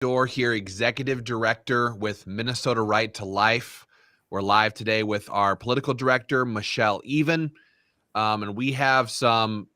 Door here, Executive Director with Minnesota Right to Life. We're live today with our political director, Michelle Even, and we have some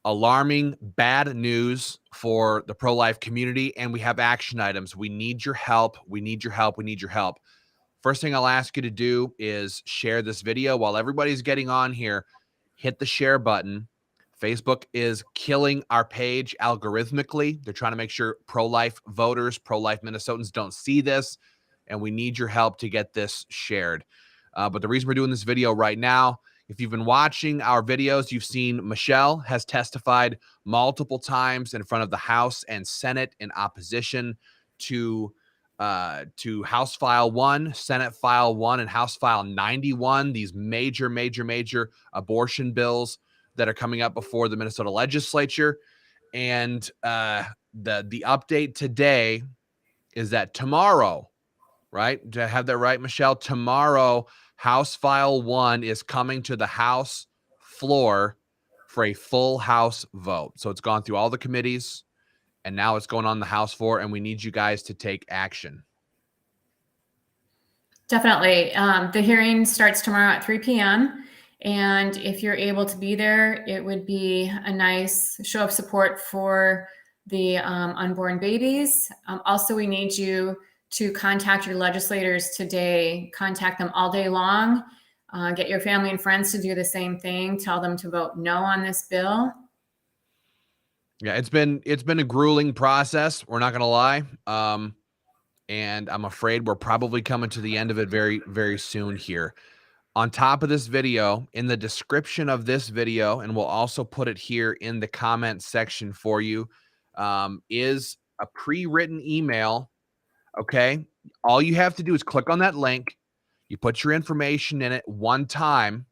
alarming bad news for the pro-life community, and we have action items. We need your help. We need your help. We need your help. First thing I'll ask you to do is share this video while everybody's getting on here. Hit the share button. Facebook is killing our page algorithmically. They're trying to make sure pro-life voters, pro-life Minnesotans don't see this, and we need your help to get this shared. But the reason we're doing this video right now, if you've been watching our videos, you've seen Michelle has testified multiple times in front of the House and Senate in opposition to House File 1, Senate File 1, and House File 91, these major abortion bills that are coming up before the Minnesota legislature. And the update today is that tomorrow, right? Do I have that right, Michelle? Tomorrow, House File 1 is coming to the House floor for a full House vote. So it's gone through all the committees, and now it's going on the House floor, and we need you guys to take action. Definitely. The hearing starts tomorrow at 3 p.m. And if you're able to be there, it would be a nice show of support for the unborn babies. Also, we need you to contact your legislators today. Contact them all day long. Get your family and friends to do the same thing. Tell them to vote no on this bill. Yeah, it's been a grueling process. We're not going to lie. And I'm afraid we're probably coming to the end of it very, very soon here. On top of this video, in the description of this video, and we'll also put it here in the comment section for you, is a pre-written email. Okay. All you have to do is click on that link. You put your information in it one time,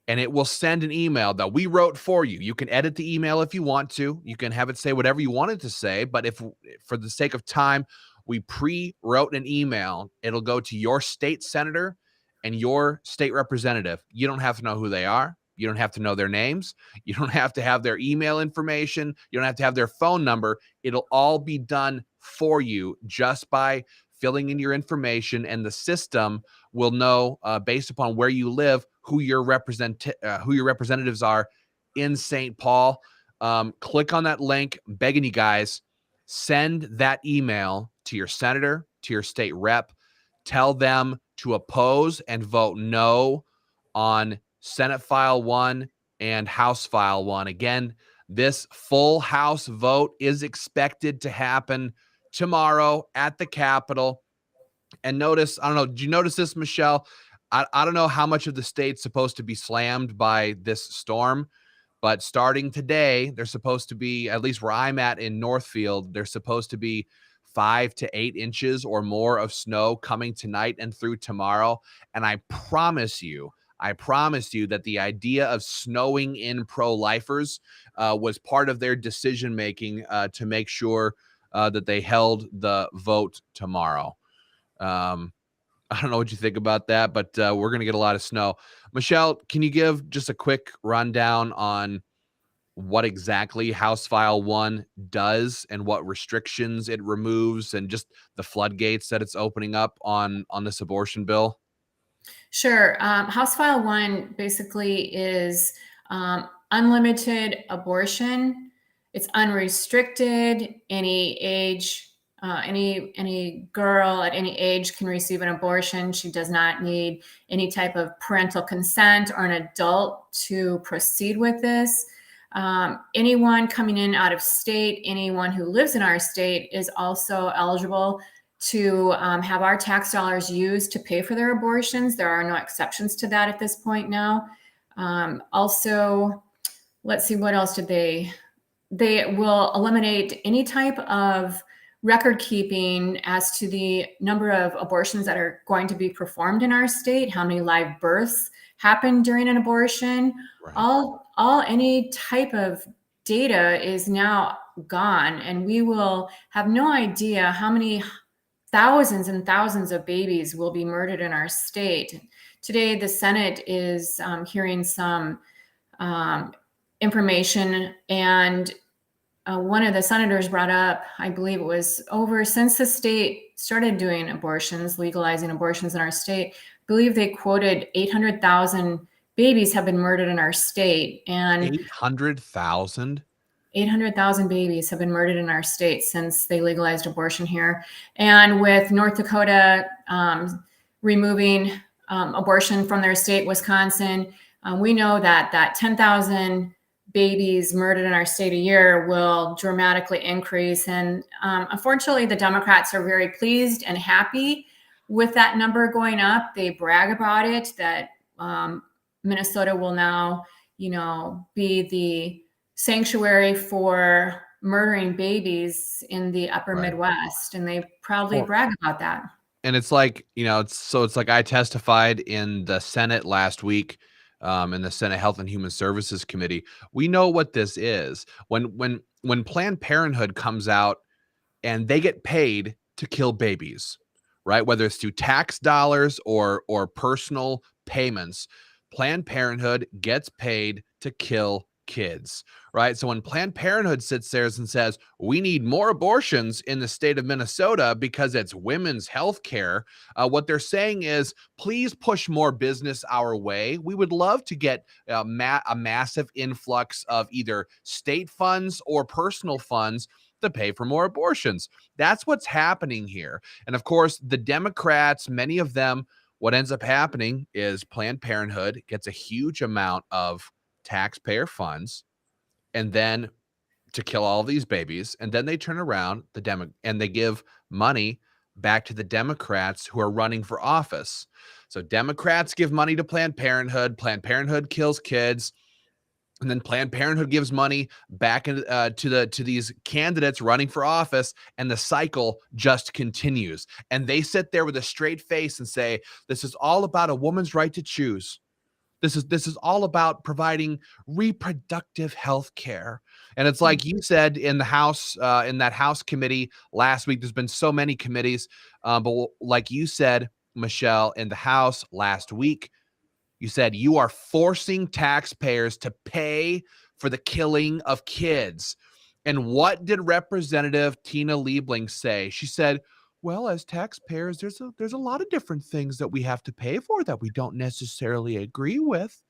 and it will send an email that we wrote for you. You can edit the email if you want to. You can have it say whatever you want it to say. But if, for the sake of time, we pre-wrote an email, it'll go to your state senator and your state representative. You don't have to know who they are. You don't have to know their names. You don't have to have their email information. You don't have to have their phone number. It'll all be done for you just by filling in your information, and the system will know based upon where you live who your representatives are in St. Paul. Click on that link. I'm begging you guys, send that email to your senator, to your state rep. Tell them to oppose and vote no on Senate File 1 and House File 1. Again, this full House vote is expected to happen tomorrow at the Capitol. And notice, I don't know, did you notice this, Michelle? I don't know how much of the state's supposed to be slammed by this storm, but starting today, there's supposed to be, at least where I'm at in Northfield, there's supposed to be 5 to 8 inches or more of snow coming tonight and through tomorrow. And I promise you that the idea of snowing in pro-lifers was part of their decision-making to make sure that they held the vote tomorrow. I don't know what you think about that, but we're going to get a lot of snow. Michelle, can you give just a quick rundown on what exactly House File 1 does and what restrictions it removes and just the floodgates that it's opening up on this abortion bill? Sure. House File 1 basically is unlimited abortion. It's unrestricted. Any age, any girl at any age can receive an abortion. She does not need any type of parental consent or an adult to proceed with this. Anyone coming in out of state, anyone who lives in our state is also eligible to have our tax dollars used to pay for their abortions. There are no exceptions to that at this point now. Also, let's see, what else did they will eliminate any type of record keeping as to the number of abortions that are going to be performed in our state, how many live births happened during an abortion. Right. All any type of data is now gone, and we will have no idea how many thousands and thousands of babies will be murdered in our state. Today, the Senate is hearing some information, and one of the senators brought up, I believe it was over since the state started doing abortions, legalizing abortions in our state, I believe they quoted 800,000 babies have been murdered in our state. And 800,000? 800,000 babies have been murdered in our state since they legalized abortion here. And with North Dakota removing abortion from their state, Wisconsin, we know that 10,000 babies murdered in our state a year will dramatically increase. And unfortunately, the Democrats are very pleased and happy with that number going up. They brag about it, that Minnesota will now, be the sanctuary for murdering babies in the upper Right. Midwest. And they proudly Well, brag about that. and it's like, it's like I testified in the Senate last week, in the Senate Health and Human Services Committee. We know what this is. When Planned Parenthood comes out and they get paid to kill babies, right? Whether it's through tax dollars or personal payments, Planned Parenthood gets paid to kill kids, right? So when Planned Parenthood sits there and says, we need more abortions in the state of Minnesota because it's women's health care, what they're saying is, please push more business our way. We would love to get a massive influx of either state funds or personal funds to pay for more abortions. That's what's happening here. And of course, the Democrats, many of them, what ends up happening is Planned Parenthood gets a huge amount of taxpayer funds, and then to kill all these babies, and then they turn around and they give money back to the Democrats who are running for office. So Democrats give money to Planned Parenthood kills kids, and then Planned Parenthood gives money back to these candidates running for office, and the cycle just continues. And they sit there with a straight face and say, this is all about a woman's right to choose. This is all about providing reproductive health care. And it's like you said in the House, in that House committee last week, there's been so many committees, but like you said, Michelle, in the House last week, you said you are forcing taxpayers to pay for the killing of kids. And what did Representative Tina Liebling say? She said, well, as taxpayers, there's a lot of different things that we have to pay for that we don't necessarily agree with.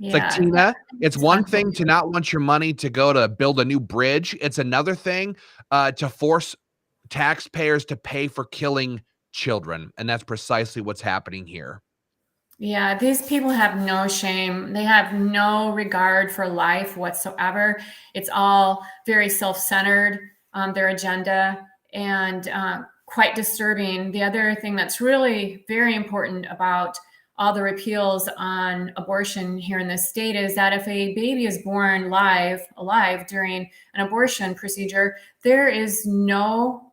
It's like, Yeah. Tina, it's one thing to not want your money to go to build a new bridge. It's another thing to force taxpayers to pay for killing children. And that's precisely what's happening here. Yeah, these people have no shame. They have no regard for life whatsoever. It's all very self-centered, their agenda, and quite disturbing. The other thing that's really very important about all the repeals on abortion here in this state is that if a baby is born alive during an abortion procedure, there is no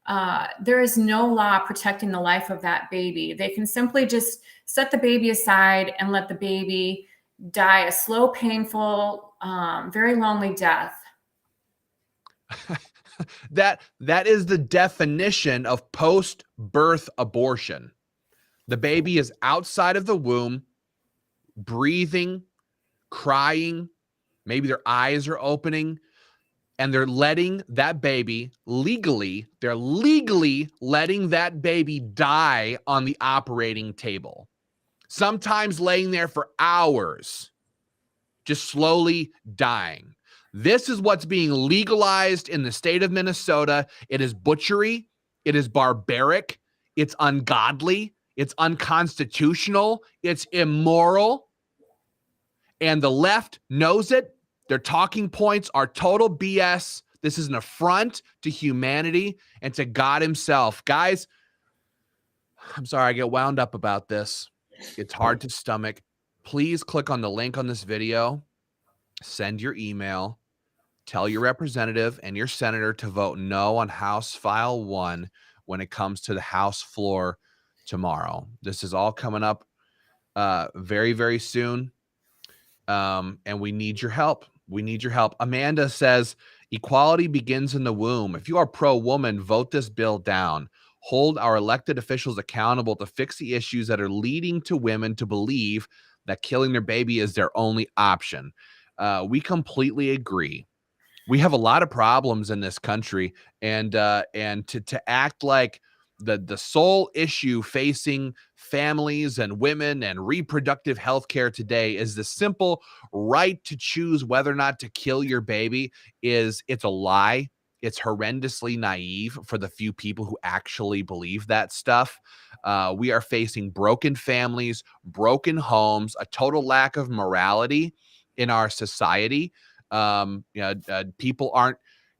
law protecting the life of that baby. They can simply just set the baby aside and let the baby die a slow, painful, very lonely death. That is the definition of post-birth abortion. The baby is outside of the womb, breathing, crying, maybe their eyes are opening, and they're letting that baby they're legally letting that baby die on the operating table. Sometimes laying there for hours, just slowly dying. This is what's being legalized in the state of Minnesota. It is butchery. It is barbaric. It's ungodly. It's unconstitutional. It's immoral. And the left knows it. Their talking points are total BS. This is an affront to humanity and to God himself. Guys, I'm sorry I get wound up about this. It's hard to stomach. Please click on the link on this video. Send your email. Tell your representative and your senator to vote no on House File 1 when it comes to the House floor tomorrow. This is all coming up very, very soon. And we need your help. We need your help. Amanda says, equality begins in the womb. If you are pro-woman, vote this bill down. Hold our elected officials accountable to fix the issues that are leading to women to believe that killing their baby is their only option. We completely agree. We have a lot of problems in this country, and to act like the sole issue facing families and women and reproductive health care today is the simple right to choose whether or not to kill your baby it's a lie. It's horrendously naive for the few people who actually believe that stuff. We are facing broken families, broken homes, a total lack of morality in our society. People aren't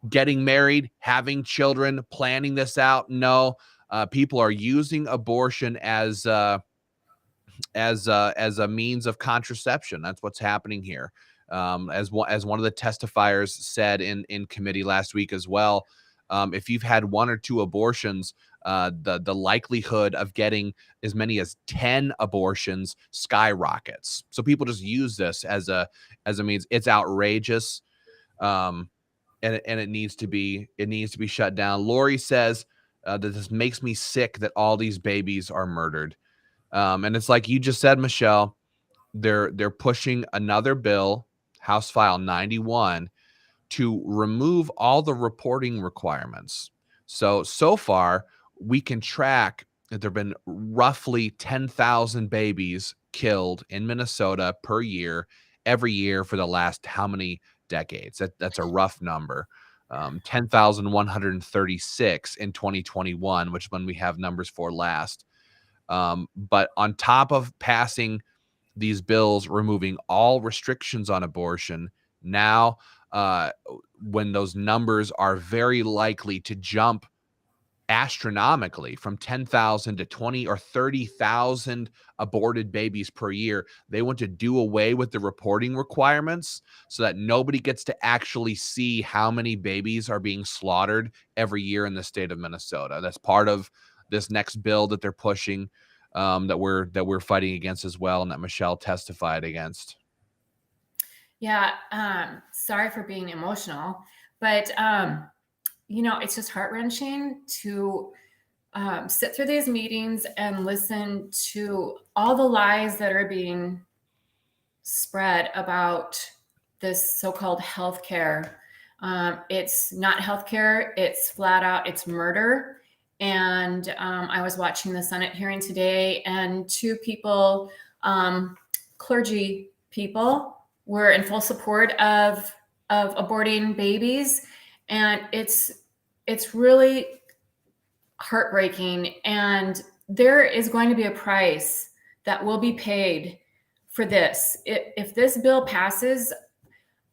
getting married, having children, planning this out. No, people are using abortion as a means of contraception. That's what's happening here. As one of the testifiers said in committee last week as well, if you've had one or two abortions, the likelihood of getting as many as 10 abortions skyrockets. So people just use this as a means. It's outrageous. And it needs to be shut down. Lori says that this makes me sick that all these babies are murdered. And it's like you just said, Michelle, they're pushing another bill, House File 91, to remove all the reporting requirements. So far, we can track that there have been roughly 10,000 babies killed in Minnesota per year, every year for the last how many decades? That's a rough number. 10,136 in 2021, which is when we have numbers for last. But on top of passing these bills removing all restrictions on abortion, now when those numbers are very likely to jump astronomically from 10,000 to 20 or 30,000 aborted babies per year, they want to do away with the reporting requirements so that nobody gets to actually see how many babies are being slaughtered every year in the state of Minnesota. That's part of this next bill that they're pushing, that we're fighting against as well, and that Michelle testified against. Yeah, sorry for being emotional, but it's just heart-wrenching to sit through these meetings and listen to all the lies that are being spread about this so-called healthcare. It's not healthcare, it's flat out, it's murder. And I was watching the Senate hearing today, and two people, clergy people, were in full support of aborting babies. And it's really heartbreaking. And there is going to be a price that will be paid for this. If this bill passes,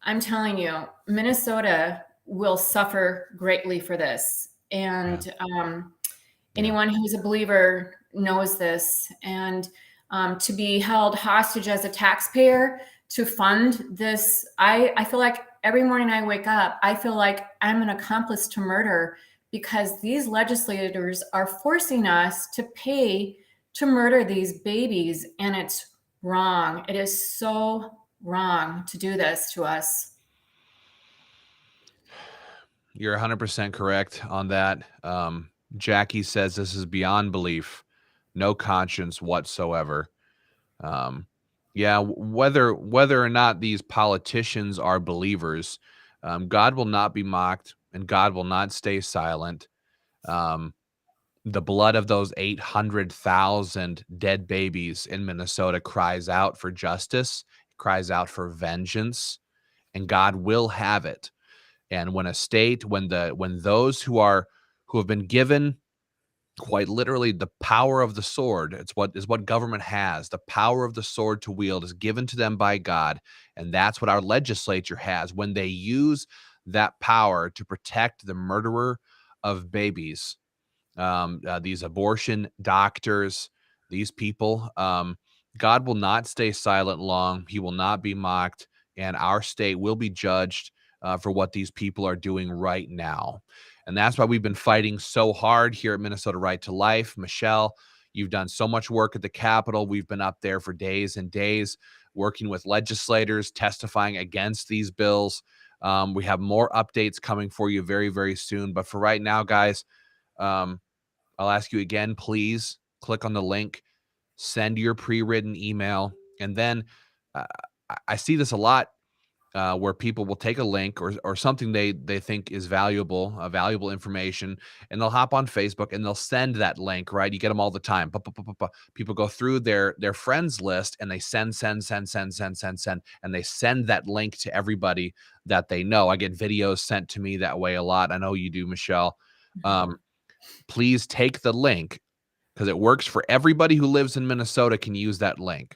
I'm telling you, Minnesota will suffer greatly for this. And anyone who's a believer knows this. And to be held hostage as a taxpayer to fund this, I feel like every morning I wake up, I feel like I'm an accomplice to murder, because these legislators are forcing us to pay to murder these babies. And it's wrong. It is so wrong to do this to us. You're 100% correct on that. Jackie says this is beyond belief, no conscience whatsoever. Whether or not these politicians are believers, God will not be mocked, and God will not stay silent. The blood of those 800,000 dead babies in Minnesota cries out for justice, cries out for vengeance, and God will have it. And when those who have been given quite literally the power of the sword, it's what government has, the power of the sword to wield is given to them by God, and that's what our legislature has. When they use that power to protect the murderer of babies, these abortion doctors, these people, God will not stay silent long. He will not be mocked, and our state will be judged for what these people are doing right now. And that's why we've been fighting so hard here at Minnesota Right to Life. Michelle, you've done so much work at the Capitol. We've been up there for days and days working with legislators, testifying against these bills. We have more updates coming for you very, very soon. But for right now, guys, I'll ask you again, please click on the link, send your pre-written email. And then I see this a lot. where people will take a link or something they think is valuable, valuable information, and they'll hop on Facebook and they'll send that link. Right, you get them all the time. People go through their friends list and they send, and they send that link to everybody that they know. I get videos sent to me that way a lot. I know you do, Michelle. Please take the link, because it works for everybody who lives in Minnesota can use that link,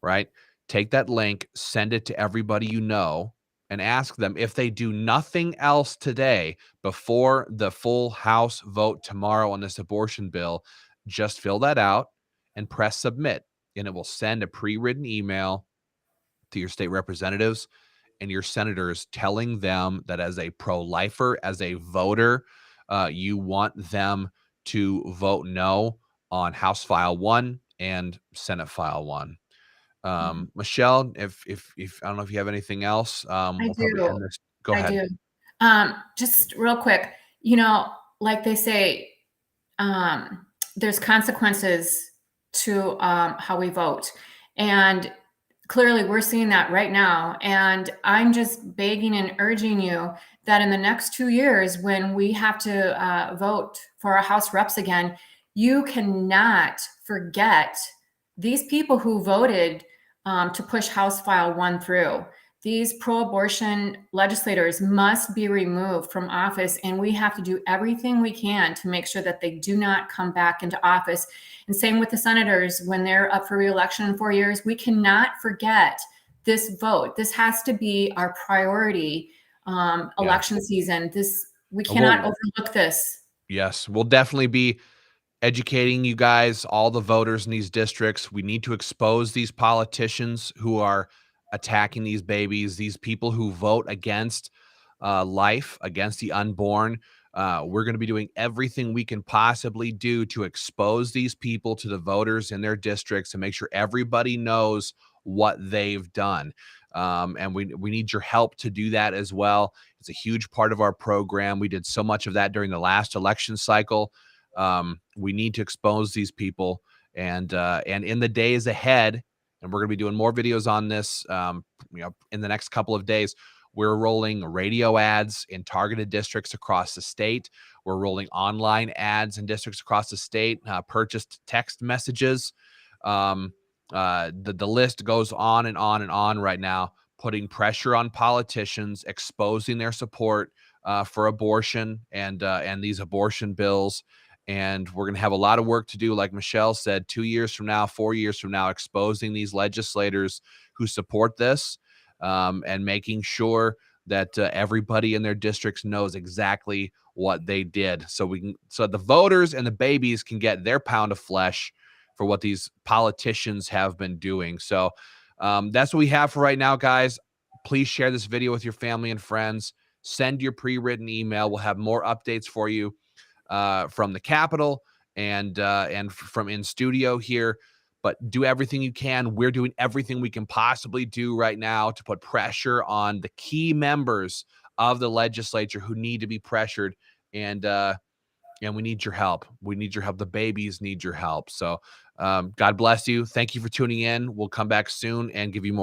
right? Take that link, send it to everybody you know, and ask them if they do nothing else today before the full House vote tomorrow on this abortion bill, just fill that out and press submit, and it will send a pre-written email to your state representatives and your senators telling them that as a pro-lifer, as a voter, you want them to vote no on House File 1 and Senate File 1. Michelle, if I don't know if you have anything else, I we'll probably do. end this. Go I ahead. do. Just real quick, like they say, there's consequences to how we vote. And clearly we're seeing that right now. And I'm just begging and urging you that in the next 2 years, when we have to vote for our House reps again, you cannot forget these people who voted to push House File 1 through. These pro-abortion legislators must be removed from office, and we have to do everything we can to make sure that they do not come back into office. And same with the senators when they're up for re-election in 4 years. We cannot forget this vote. This has to be our priority election season. We cannot overlook this. Yes, we'll definitely be educating you guys, all the voters in these districts. We need to expose these politicians who are attacking these babies, these people who vote against life, against the unborn. We're going to be doing everything we can possibly do to expose these people to the voters in their districts and make sure everybody knows what they've done. And we need your help to do that as well. It's a huge part of our program. We did so much of that during the last election cycle. We need to expose these people, and in the days ahead, and we're going to be doing more videos on this, in the next couple of days. We're rolling radio ads in targeted districts across the state. We're rolling online ads in districts across the state, purchased text messages. The list goes on and on and on right now, putting pressure on politicians, exposing their support for abortion and these abortion bills. And we're going to have a lot of work to do, like Michelle said, 2 years from now, 4 years from now, exposing these legislators who support this, and making sure that everybody in their districts knows exactly what they did, so the voters and the babies can get their pound of flesh for what these politicians have been doing. So that's what we have for right now, guys. Please share this video with your family and friends. Send your pre-written email. We'll have more updates for you from the Capitol and from in studio here. But do everything you can. We're doing everything we can possibly do right now to put pressure on the key members of the legislature who need to be pressured. And we need your help. We need your help. The babies need your help. So God bless you. Thank you for tuning in. We'll come back soon and give you more.